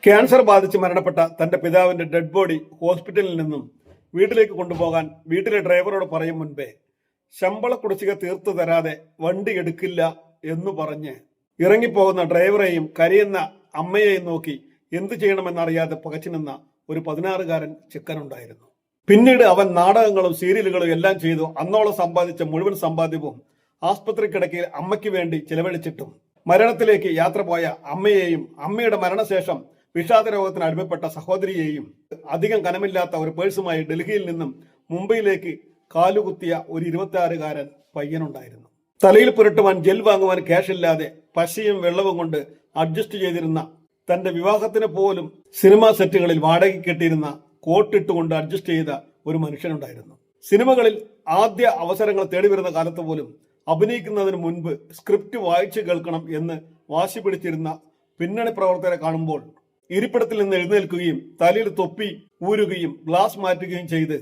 Cancer ബാധിച്ച് മരണപ്പെട്ട തന്റെ പിതാവിന്റെ ഡെഡ് ബോഡി ഹോസ്പിറ്റലിൽ നിന്നും വീട്ടിലേക്ക് കൊണ്ടുപോകാൻ വീട്ടിലെ ഡ്രൈവറോട് പറയും മുൻപേ ശമ്പള കുടിശ്ശിക തീർത്തു തരാതെ വണ്ടി എടുക്കില്ല എന്ന് പറഞ്ഞ് ഇറങ്ങിപ്പോകുന്ന ഡ്രൈവറെയും കരയുന്ന അമ്മയെയും നോക്കി എന്തു ചെയ്യണമെന്നറിയാതെ പകച്ചു നിന്ന ഒരു 16-കാരൻ ചെക്കനുണ്ടായിരുന്നു. പിന്നീട് അവൻ നാടകങ്ങളും സീരിയലുകളും എല്ലാം ചെയ്തു അന്നോളം സമ്പാദിച്ച മുഴുവൻ സമ്പാദ്യവും ആസ്പത്രി കിടക്കയിൽ അമ്മയ്ക്ക് വേണ്ടി ചെലവഴിച്ചിട്ടും മരണത്തിലേക്ക് യാത്ര പോയ അമ്മയെയും അമ്മയുടെ മരണശേഷം വിഷാദ രോഗത്തിന് അടിമപ്പെട്ട സഹോദരിയെയും അധികം കനമില്ലാത്ത ഒരു പേഴ്സുമായി ഡൽഹിയിൽ നിന്നും മുംബൈയിലേക്ക് കാലുകുത്തിയ ഒരു 26-കാരൻ പയ്യനുണ്ടായിരുന്നു. തലയിൽ പുരട്ടുവാൻ ജെൽ വാങ്ങുവാൻ ക്യാഷ് ഇല്ലാതെ പശയും വെള്ളവും കൊണ്ട് അഡ്ജസ്റ്റ് ചെയ്തിരുന്ന, തന്റെ വിവാഹത്തിന് പോലും സിനിമാ സെറ്റുകളിൽ വാടകയ്ക്ക് കെട്ടിയിരുന്ന കോട്ടിട്ടുകൊണ്ട് അഡ്ജസ്റ്റ് ചെയ്ത ഒരു മനുഷ്യനുണ്ടായിരുന്നു. സിനിമകളിൽ ആദ്യ അവസരങ്ങൾ തേടി വരുന്ന കാലത്ത് പോലും അഭിനയിക്കുന്നതിന് മുൻപ് സ്ക്രിപ്റ്റ് വായിച്ചു കേൾക്കണം എന്ന് വാശി പിടിച്ചിരുന്ന പിന്നണി പ്രവർത്തകരെ കാണുമ്പോൾ ഇരിപ്പിടത്തിൽ നിന്ന് എഴുന്നേൽക്കുകയും തലയിൽ തൊപ്പി ഊരുകയും ഗ്ലാസ് മാറ്റുകയും ചെയ്ത്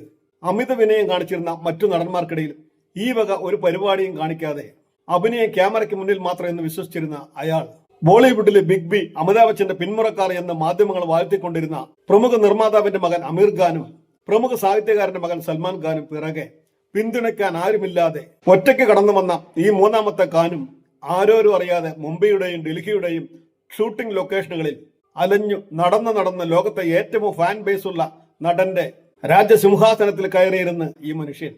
അമിത വിനയം കാണിച്ചിരുന്ന മറ്റു നടന്മാർക്കിടയിൽ ഈ വക ഒരു പരിപാടിയും കാണിക്കാതെ അഭിനയം ക്യാമറയ്ക്ക് മുന്നിൽ മാത്രം എന്ന് വിശ്വസിച്ചിരുന്ന അയാൾ ബോളിവുഡിലെ ബിഗ് ബി, അമിതാഭ് ബച്ചന്റെ പിന്മുറക്കാർ എന്ന് മാധ്യമങ്ങൾ വാഴ്ത്തിക്കൊണ്ടിരുന്ന പ്രമുഖ നിർമ്മാതാവിന്റെ മകൻ അമീർ ഖാനും പ്രമുഖ സാഹിത്യകാരന്റെ മകൻ സൽമാൻ ഖാനും പിറകെ പിന്തുണയ്ക്കാൻ ആരുമില്ലാതെ ഒറ്റയ്ക്ക് കടന്നു വന്ന ഈ മൂന്നാമത്തെ ഖാനും ആരോരും അറിയാതെ മുംബൈയുടെയും ഡൽഹിയുടെയും ഷൂട്ടിംഗ് ലൊക്കേഷനുകളിൽ അലഞ്ഞു നടന്ന് ലോകത്തെ ഏറ്റവും ഫാൻ ബേസ് ഉള്ള നടന്റെ രാജസിംഹാസനത്തിൽ കയറിയിരുന്ന് ഈ മനുഷ്യൻ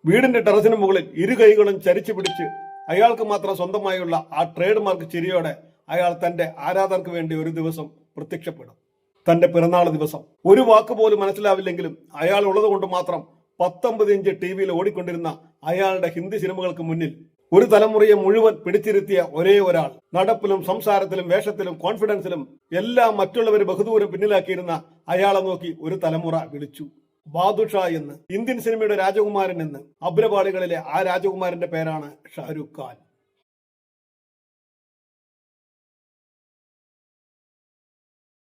വീടിന്റെ ടെറസിന് മുകളിൽ ഇരു കൈകളും ചരിച്ചു പിടിച്ച് അയാൾക്ക് മാത്രം സ്വന്തമായുള്ള ആ ട്രേഡ് മാർക്ക് ചിരിയോടെ അയാൾ തന്റെ ആരാധകർക്ക് വേണ്ടി ഒരു ദിവസം പ്രത്യക്ഷപ്പെടും. തന്റെ പിറന്നാൾ ദിവസം. ഒരു വാക്ക് പോലും മനസ്സിലാവില്ലെങ്കിലും അയാൾ ഉള്ളത് കൊണ്ട് മാത്രം 19 ഇഞ്ച് ടിവിയിൽ ഓടിക്കൊണ്ടിരുന്ന അയാളുടെ ഹിന്ദി സിനിമകൾക്ക് മുന്നിൽ ഒരു തലമുറയെ മുഴുവൻ പിടിച്ചിരുത്തിയ ഒരേ ഒരാൾ, നടപ്പിലും സംസാരത്തിലും വേഷത്തിലും കോൺഫിഡൻസിലും എല്ലാം മറ്റുള്ളവർ ബഹുദൂരം പിന്നിലാക്കിയിരുന്ന അയാളെ നോക്കി ഒരു തലമുറ വിളിച്ചു ബാദുഷാ എന്ന്. ഇന്ത്യൻ സിനിമയുടെ രാജകുമാരൻ എന്ന്. അഭ്രപാളികളിലെ ആ രാജകുമാരന്റെ പേരാണ് ഷാരൂഖ് ഖാൻ.